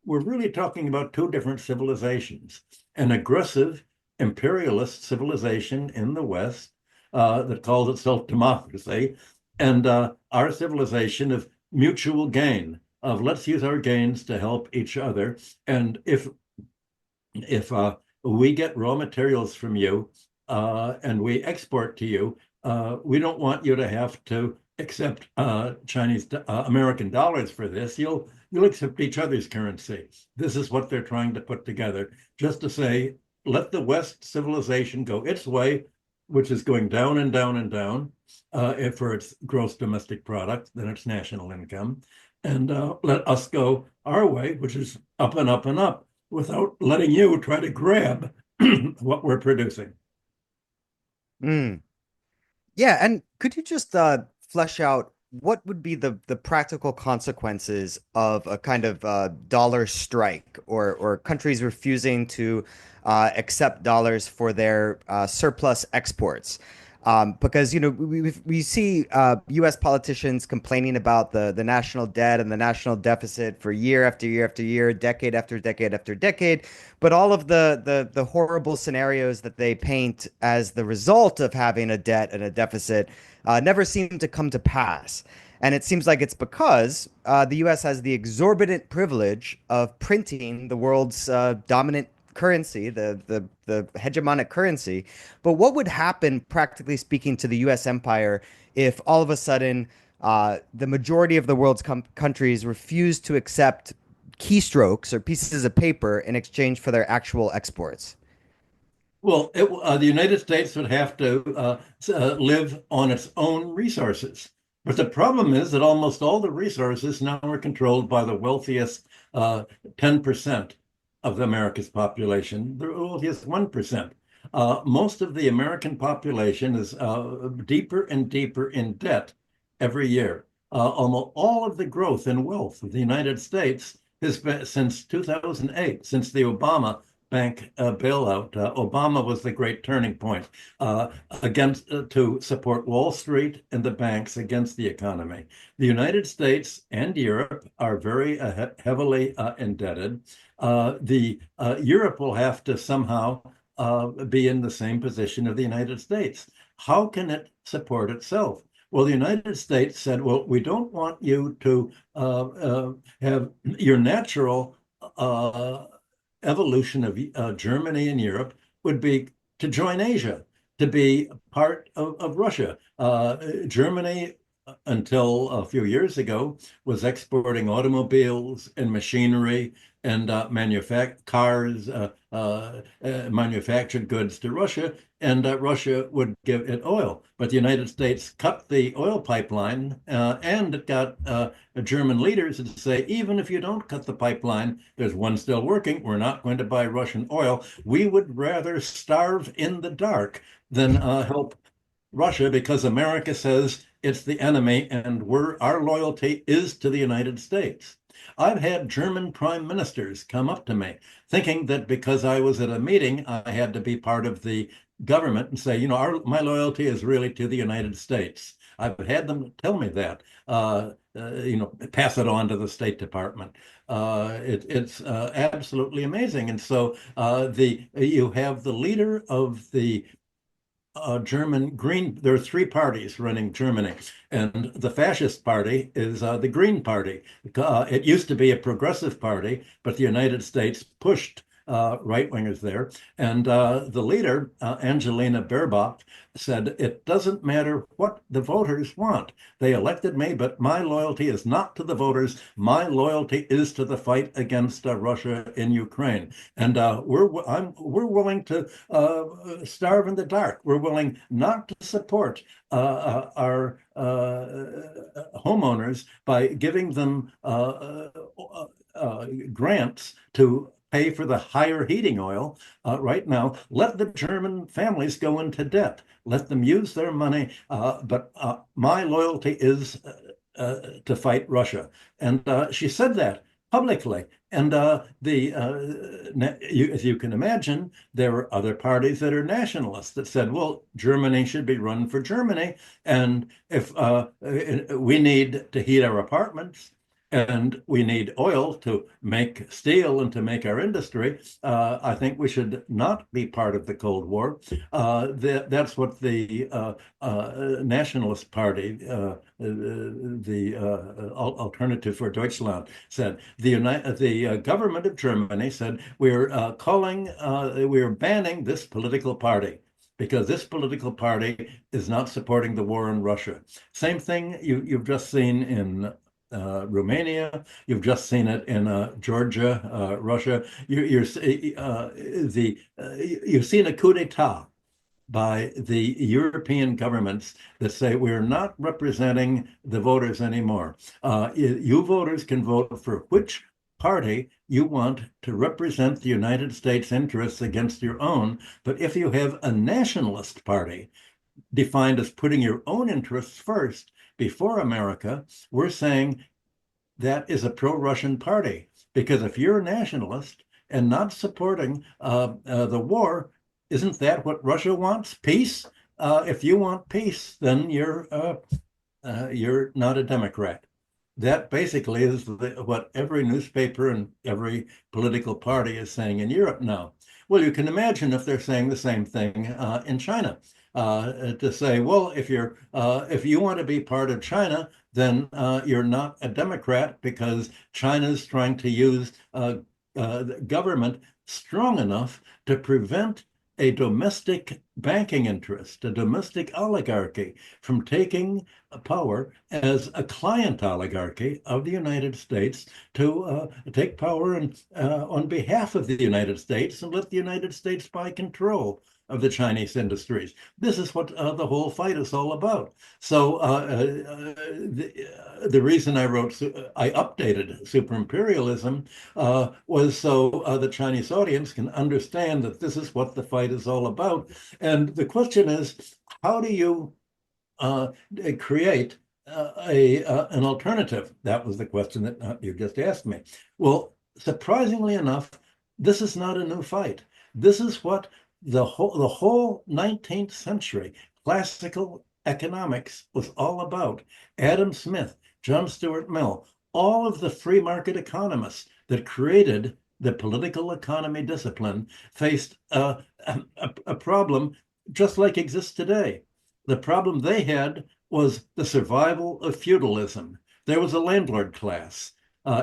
we're really talking about two different civilizations: an aggressive imperialist civilization in the West that calls itself democracy, and our civilization of mutual gain, of let's use our gains to help each other. And if we get raw materials from you and we export to you, we don't want you to have to accept Chinese American dollars for this. You'll accept each other's currency. This is what they're trying to put together, just to say, let the West civilization go its way, which is going down and down and down for its gross domestic product, then its national income, and let us go our way, which is up and up and up, without letting you try to grab what we're producing. Mm. Yeah, and could you just flesh out what would be the practical consequences of a kind of dollar strike or countries refusing to accept dollars for their surplus exports? Because we see U.S. politicians complaining about the national debt and the national deficit for year after year after year, decade after decade after decade, but all of the horrible scenarios that they paint as the result of having a debt and a deficit never seem to come to pass. And it seems like it's because the U.S. has the exorbitant privilege of printing the world's dominant currency, the hegemonic currency. But what would happen, practically speaking, to the U.S. empire if all of a sudden the majority of the world's countries refuse to accept keystrokes or pieces of paper in exchange for their actual exports? Well, the United States would have to live on its own resources. But the problem is that almost all the resources now are controlled by the wealthiest 10% of America's population, the wealthiest 1%. Most of the American population is deeper and deeper in debt every year. Almost all of the growth and wealth of the United States has been since 2008, since the Obama bank bailout. Obama was the great turning point against to support Wall Street and the banks against the economy. The United States and Europe are very heavily indebted. The Europe will have to somehow be in the same position of the United States. How can it support itself? Well, the United States said, well, we don't want you to have your natural evolution of Germany and Europe would be to join Asia, to be part of Russia. Germany, until a few years ago, was exporting automobiles and machinery and cars, manufactured goods to Russia, and Russia would give it oil. But the United States cut the oil pipeline, and it got German leaders to say, even if you don't cut the pipeline, there's one still working. We're not going to buy Russian oil. We would rather starve in the dark than help Russia, because America says it's the enemy and our loyalty is to the United States. I've had German prime ministers come up to me thinking that because I was at a meeting, I had to be part of the government and say, my loyalty is really to the United States. I've had them tell me that, pass it on to the State Department. It's absolutely amazing. And so you have the leader of the German Green. There are three parties running Germany, and the fascist party is the Green Party. It used to be a progressive party, but the United States pushed right wingers there. And the leader, Angelina Baerbock, said, it doesn't matter what the voters want. They elected me, but my loyalty is not to the voters. My loyalty is to the fight against Russia in Ukraine. And we're willing to starve in the dark. We're willing not to support our homeowners by giving them grants to pay for the higher heating oil right now. Let the German families go into debt. Let them use their money. But my loyalty is to fight Russia. And she said that publicly. And as you can imagine, there were other parties that are nationalists that said, well, Germany should be run for Germany. And if we need to heat our apartments, and we need oil to make steel and to make our industry, I think we should not be part of the Cold War. That's what the Nationalist Party, the Alternative for Deutschland, said. The government of Germany said, we're banning this political party, because this political party is not supporting the war in Russia. Same thing you've just seen in Romania. You've just seen it in Georgia, Russia. You've seen a coup d'etat by the European governments that say we're not representing the voters anymore. You voters can vote for which party you want to represent the United States interests against your own. But if you have a nationalist party defined as putting your own interests first before America, we're saying that is a pro-Russian party. Because if you're a nationalist and not supporting the war, isn't that what Russia wants? Peace? If you want peace, then you're not a Democrat. That basically is what every newspaper and every political party is saying in Europe now. Well, you can imagine if they're saying the same thing in China. To say, well, if you want to be part of China, then you're not a Democrat, because China's trying to use government strong enough to prevent a domestic banking interest, a domestic oligarchy, from taking power as a client oligarchy of the United States to take power on behalf of the United States and let the United States buy control of the Chinese industries. This is what the whole fight is all about. So the reason I updated Super Imperialism was so the Chinese audience can understand that this is what the fight is all about. And the question is, how do you create an alternative? That was the question that you just asked me. Well, surprisingly enough, this is not a new fight. This is what the whole 19th century classical economics was all about. Adam Smith, John Stuart Mill, all of the free market economists that created the political economy discipline faced a problem just like exists today. The problem they had was the survival of feudalism. There was a landlord class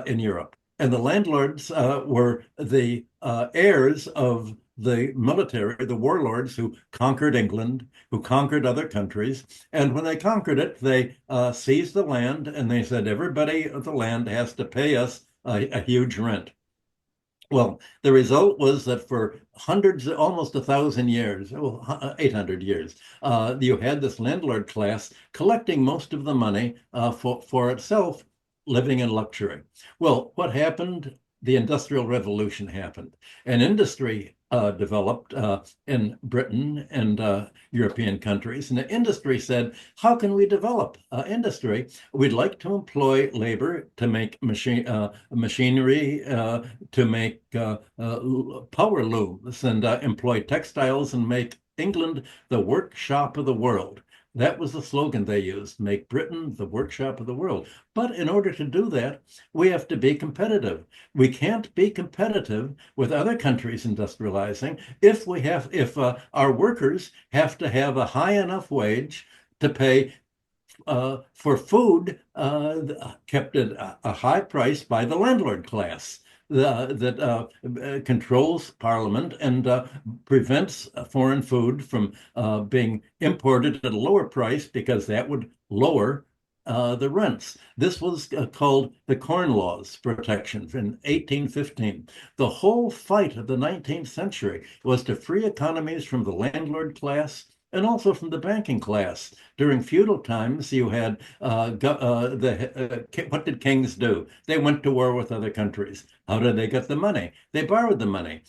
in Europe, and the landlords were the heirs of the military, the warlords who conquered England, who conquered other countries. And when they conquered it, they seized the land, and they said everybody of the land has to pay us a huge rent. Well, the result was that for hundreds, almost 1,000 years, 800 years, you had this landlord class collecting most of the money for itself, living in luxury. Well, what happened? The Industrial Revolution happened. And industry developed in Britain and European countries. And the industry said, how can we develop industry? We'd like to employ labor to make machinery, to make power looms, and employ textiles, and make England the workshop of the world. That was the slogan they used, make Britain the workshop of the world. But in order to do that, we have to be competitive. We can't be competitive with other countries industrializing if our workers have to have a high enough wage to pay for food kept at a high price by the landlord class that controls Parliament and prevents foreign food from being imported at a lower price, because that would lower the rents. This was called the Corn Laws protection in 1815. The whole fight of the 19th century was to free economies from the landlord class and also from the banking class. During feudal times, you had what did kings do? They went to war with other countries. How did they get the money? They borrowed the money.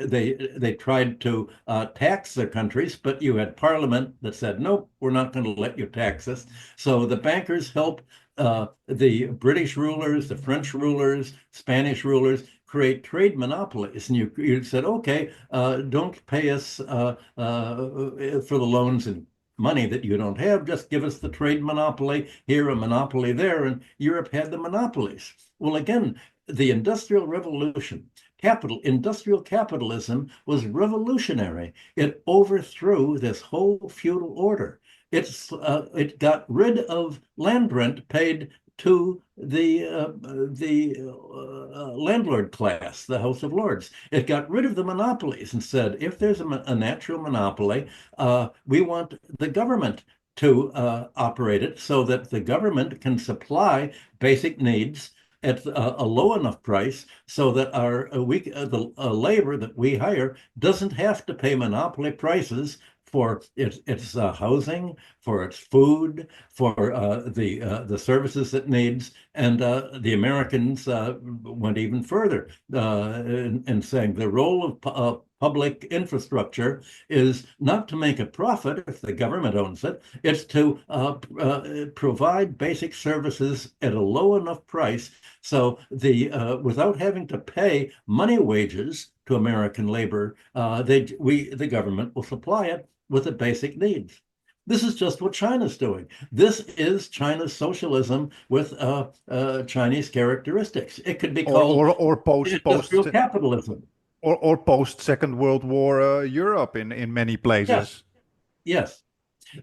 They tried to tax their countries, but you had parliament that said, nope, we're not going to let you tax us. So the bankers helped the British rulers, the French rulers, Spanish rulers create trade monopolies. And you said, okay, don't pay us for the loans and money that you don't have. Just give us the trade monopoly here, a monopoly there. And Europe had the monopolies. Well, again, the Industrial Revolution, industrial capitalism was revolutionary. It overthrew this whole feudal order. It got rid of land rent paid to the landlord class, the House of Lords. It got rid of the monopolies and said, if there's a natural monopoly, we want the government to operate it so that the government can supply basic needs at a low enough price so that the labor that we hire doesn't have to pay monopoly prices for its housing, for its food, for the services it needs. And the Americans went even further in saying the role of public infrastructure is not to make a profit if the government owns it. It's to provide basic services at a low enough price so without having to pay money wages to American labor, the government will supply it with the basic needs. This is just what China's doing. This is China's socialism with Chinese characteristics. It could be called or industrial capitalism. Or post Second World War Europe in many Yes, places. yes.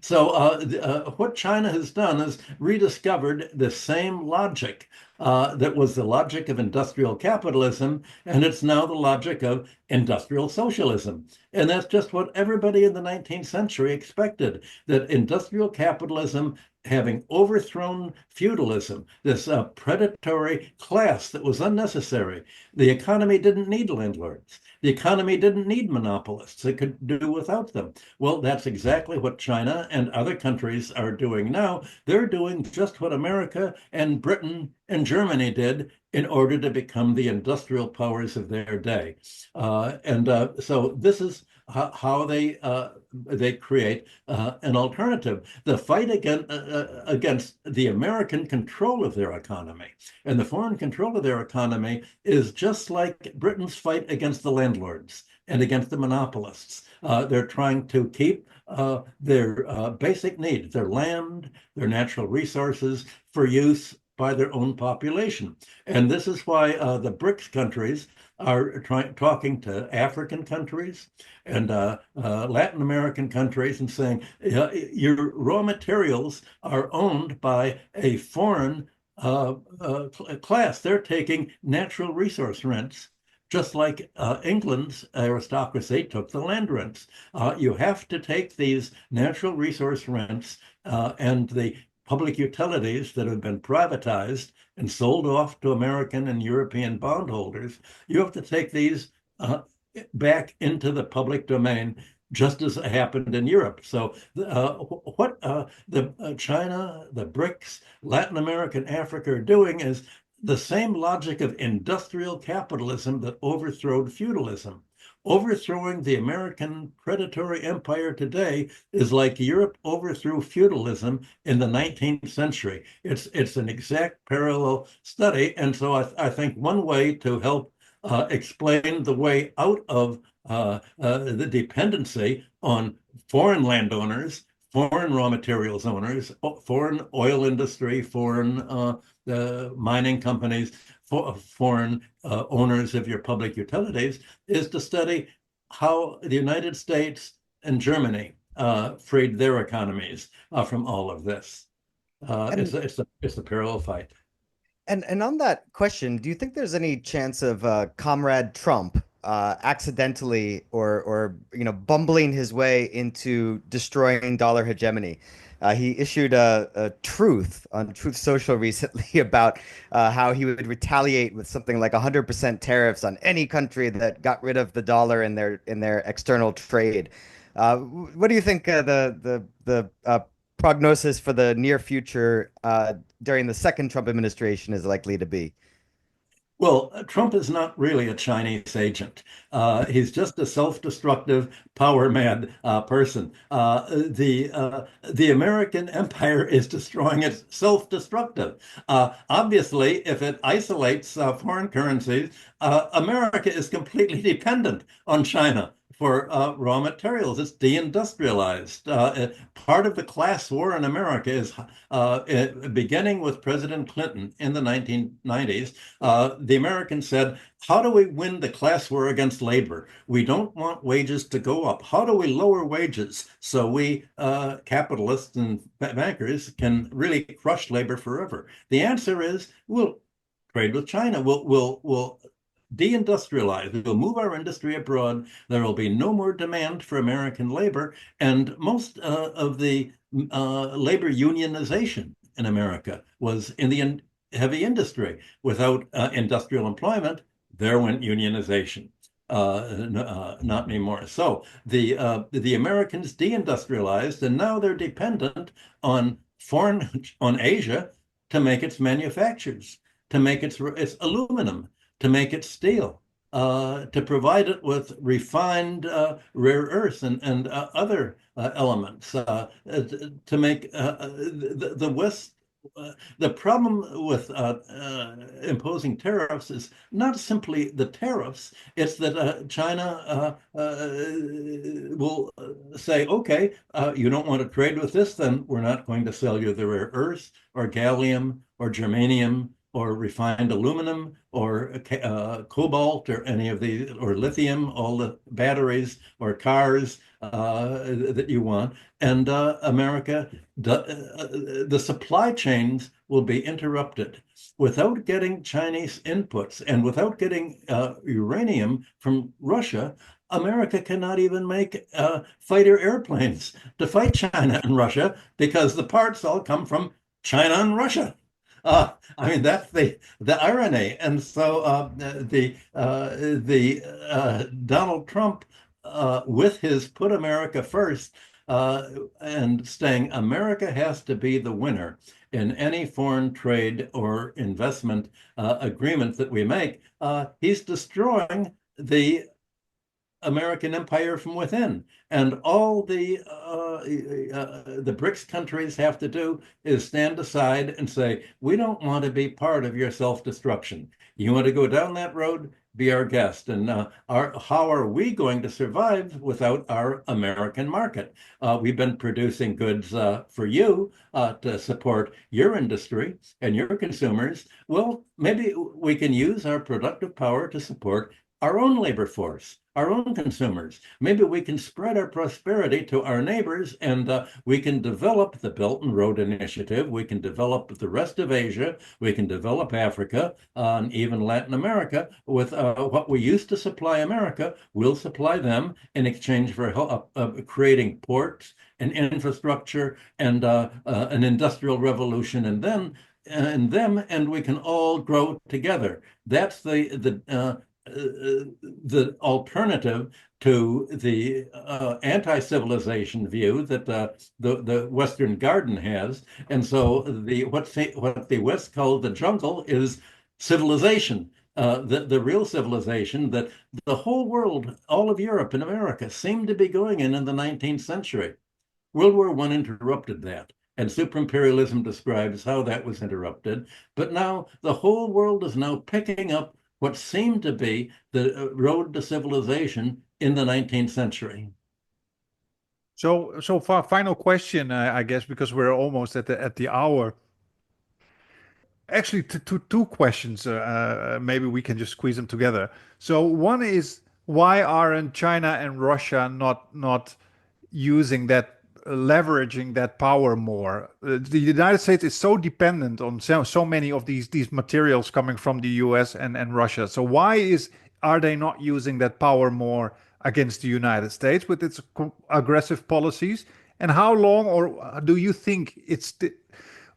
So what China has done is rediscovered the same logic that was the logic of industrial capitalism, and it's now the logic of industrial socialism. And that's just what everybody in the 19th century expected, that industrial capitalism, having overthrown feudalism, this predatory class that was unnecessary, the economy didn't need landlords. The economy didn't need monopolists. It could do without them. Well, that's exactly what China and other countries are doing now. They're doing just what America and Britain and Germany did in order to become the industrial powers of their day. So this is how they create an alternative. The fight against the American control of their economy and the foreign control of their economy is just like Britain's fight against the landlords and against the monopolists. They're trying to keep their basic needs, their land, their natural resources for use by their own population. And this is why the BRICS countries are talking to African countries and Latin American countries and saying, your raw materials are owned by a foreign class. They're taking natural resource rents, just like England's aristocracy took the land rents. You have to take these natural resource rents and the public utilities that have been privatized and sold off to American and European bondholders. You have to take these back into the public domain, just as happened in Europe. So what China, the BRICS, Latin America, and Africa are doing is the same logic of industrial capitalism that overthrew feudalism. Overthrowing the American predatory empire today is like Europe overthrew feudalism in the 19th century. It's an exact parallel study. And so I think one way to help explain the way out of the dependency on foreign landowners, foreign raw materials owners, foreign oil industry, foreign mining companies, foreign owners of your public utilities, is to study how the United States and Germany freed their economies from all of this. It's a parallel fight. And on that question, do you think there's any chance of Comrade Trump accidentally or bumbling his way into destroying dollar hegemony. He issued a truth on Truth Social recently about how he would retaliate with something like 100% tariffs on any country that got rid of the dollar in their external trade. What do you think the prognosis for the near future during the second Trump administration is likely to be? Well, Trump is not really a Chinese agent. He's just a self-destructive, power-mad person. The American empire is destroying itself destructive. Obviously, if it isolates foreign currencies, America is completely dependent on China for raw materials. It's deindustrialized. Part of the class war in America is beginning with President Clinton in the 1990s. The Americans said, how do we win the class war against labor? We don't want wages to go up. How do we lower wages so we capitalists and bankers can really crush labor forever? The answer is we'll trade with China. We'll deindustrialize. We'll move our industry abroad. There will be no more demand for American labor. And most of the labor unionization in America was in the heavy industry. Without industrial employment, there went unionization. Not anymore. So the Americans deindustrialized, and now they're dependent on Asia to make its manufactures, to make its aluminum, to make it steel, to provide it with refined rare earths and other elements, to make the West. The problem with imposing tariffs is not simply the tariffs, it's that China will say, okay, you don't want to trade with this, then we're not going to sell you the rare earths or gallium or germanium or refined aluminum or cobalt or any of the, or lithium, all the batteries or cars that you want. And America, the supply chains will be interrupted. Without getting Chinese inputs and without getting uranium from Russia, America cannot even make fighter airplanes to fight China and Russia because the parts all come from China and Russia. I mean, that's the irony. And so Donald Trump, with his put America first and saying America has to be the winner in any foreign trade or investment agreement that we make, he's destroying the American empire from within. And all the BRICS countries have to do is stand aside and say, we don't want to be part of your self-destruction. You want to go down that road? Be our guest. And how are we going to survive without our American market? We've been producing goods for you to support your industry and your consumers. Well, maybe we can use our productive power to support our own labor force, our own consumers. Maybe we can spread our prosperity to our neighbors, and we can develop the Belt and Road Initiative. We can develop the rest of Asia. We can develop Africa and even Latin America with what we used to supply America. We'll supply them in exchange for creating ports and infrastructure and an industrial revolution, and then and we can all grow together. That's the alternative to the anti-civilization view that the Western Garden has. And so what the West called the jungle is civilization. The real civilization that the whole world, all of Europe and America, seemed to be going in the 19th century. World War I interrupted that. And superimperialism describes how that was interrupted. But now the whole world is now picking up what seemed to be the road to civilization in the 19th century. So far, final question, I guess, because we're almost at the hour. Actually, two questions. Maybe we can just squeeze them together. So one is, why aren't China and Russia not using that, leveraging that power more? The United States is so dependent on so many of these materials coming from the US and Russia. So why are they not using that power more against the United States with its aggressive policies? And how long, or do you think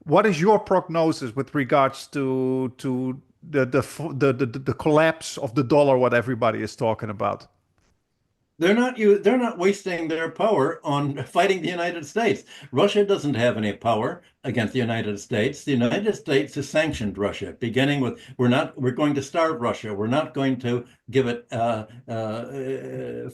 what is your prognosis with regards to the collapse of the dollar, what everybody is talking about? They're not wasting their power on fighting the United States. Russia doesn't have any power against the United States. The United States has sanctioned Russia, beginning with we're going to starve Russia. We're not going to give it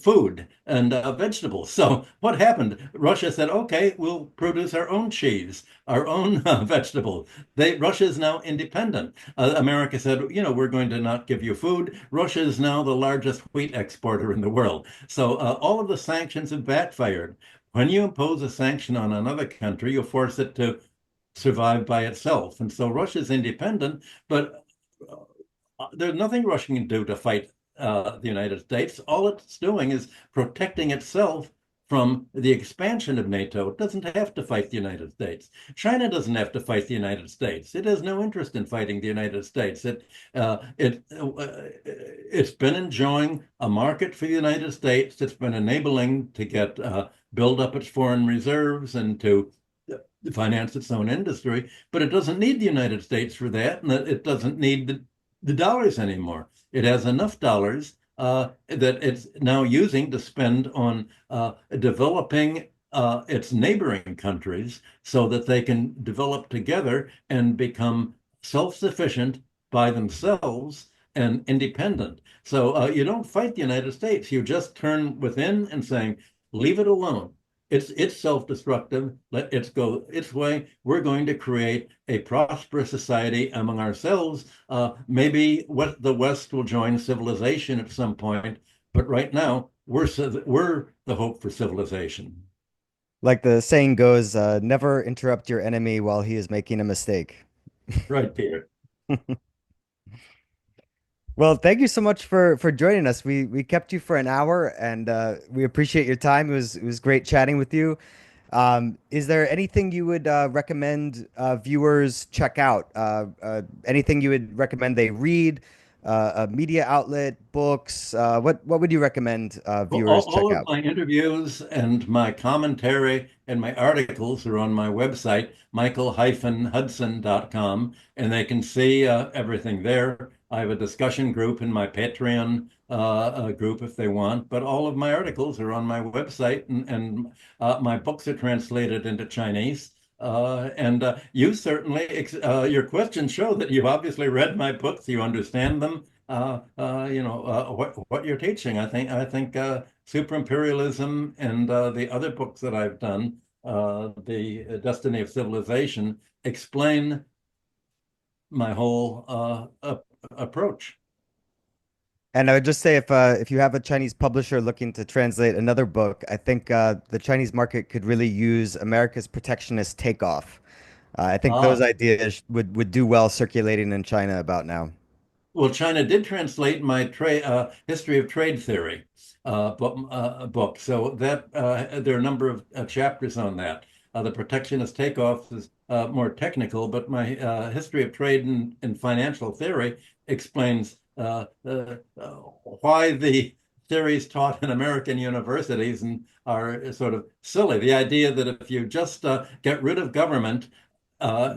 food and vegetables. So what happened? Russia said, okay, we'll produce our own cheese, our own vegetables. Russia is now independent. America said, we're going to not give you food. Russia is now the largest wheat exporter in the world. So all of the sanctions have backfired. When you impose a sanction on another country, you force it to survive by itself. And so Russia's independent, but there's nothing Russia can do to fight the United States. All it's doing is protecting itself from the expansion of NATO. It doesn't have to fight the United States. China doesn't have to fight the United States. It has no interest in fighting the United States. It's been enjoying a market for the United States. It's been enabling to build up its foreign reserves and to finance its own industry, but it doesn't need the United States for that, and it doesn't need the dollars anymore. It has enough dollars that it's now using to spend on developing its neighboring countries so that they can develop together and become self-sufficient by themselves and independent. So you don't fight the United States. You just turn within and saying, leave it alone. It's self-destructive. Let it go its way. We're going to create a prosperous society among ourselves. Maybe the West will join civilization at some point, but right now we're the hope for civilization. Like the saying goes, never interrupt your enemy while he is making a mistake. Right, Peter. Well, thank you so much for joining us. We kept you for an hour, and we appreciate your time. It was great chatting with you. Is there anything you would recommend viewers check out? Anything you would recommend they read? A media outlet, books? What would you recommend Well, viewers check all of out? my interviews and my commentary and my articles are on my website, michael-hudson.com, and they can see everything there. I have a discussion group in my Patreon group if they want, but all of my articles are on my website, and my books are translated into Chinese. And you certainly, your questions show that you obviously read my books, you understand them. What you're teaching. I think super imperialism and the other books that I've done, the Destiny of Civilization, explain my whole approach. And I would just say if you have a Chinese publisher looking to translate another book, I think the Chinese market could really use America's protectionist takeoff. I think those Ah, ideas would do well circulating in China about now. well, China did translate my history of trade theory book, so that there are a number of chapters on that. The protectionist takeoff is more technical, but my history of trade and financial theory explains why the theories taught in American universities are sort of silly. The idea that if you just get rid of government, Yeah.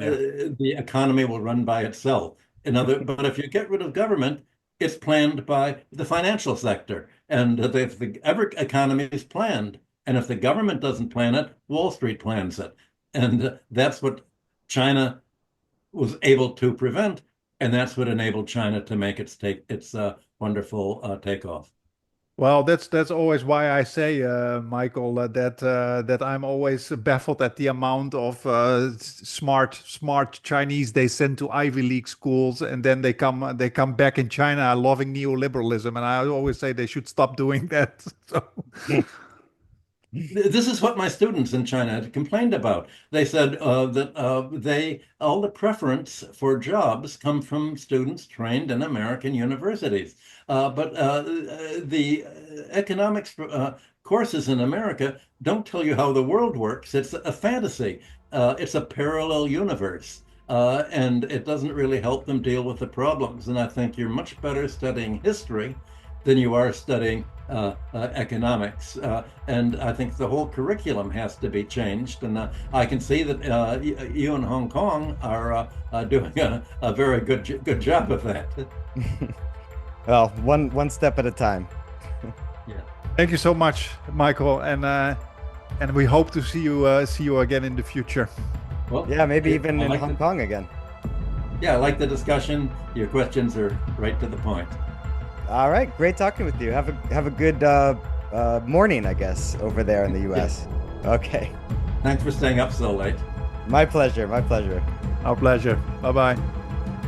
the economy will run by itself. But if you get rid of government, it's planned by the financial sector. And if the economy is planned, and if the government doesn't plan it, Wall Street plans it. And that's what China was able to prevent, and that's what enabled China to make its wonderful takeoff. Well, that's always why I say, Michael, that I'm always baffled at the amount of smart Chinese they send to Ivy League schools, and then they come back in China loving neoliberalism, and I always say they should stop doing that. So, This is what my students in China had complained about. They said that all the preference for jobs come from students trained in American universities. But the economics courses in America don't tell you how the world works. It's a fantasy. It's a parallel universe. And it doesn't really help them deal with the problems. And I think you're much better studying history than you are studying economics. And I think the whole curriculum has to be changed. And I can see that you in Hong Kong are doing a very good job of that. Well, one step at a time. Yeah. Thank you so much, Michael, and we hope to see you again in the future. Well, yeah, maybe even in Hong Kong again. Yeah, I like the discussion. Your questions are right to the point. All right, great talking with you. Have a good morning, I guess, over there in the U.S. Yeah. Okay. Thanks for staying up so late. My pleasure. My pleasure. Our pleasure. Bye-bye.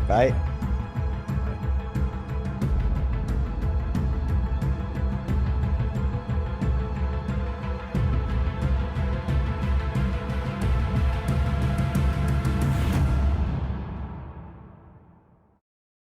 Bye.